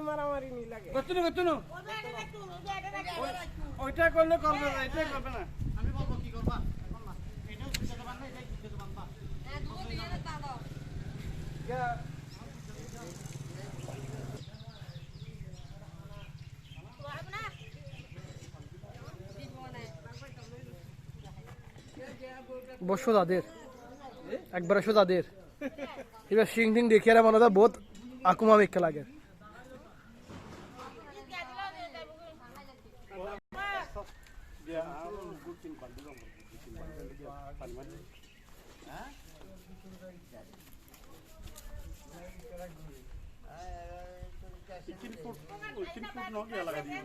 মারামারি নি লাগে ওইটা করলে করবে না, এটাই করবে না। আমি বলবো কি করবা এটাও সুবিধা বান না এটাই সুবিধা বানবা बहुत सोदा देर एक बार सोदा देर ये सिंग टिंग देखिए ना मनो था बहुत आकुमा में एक लगे Ikin food no kaya lagi.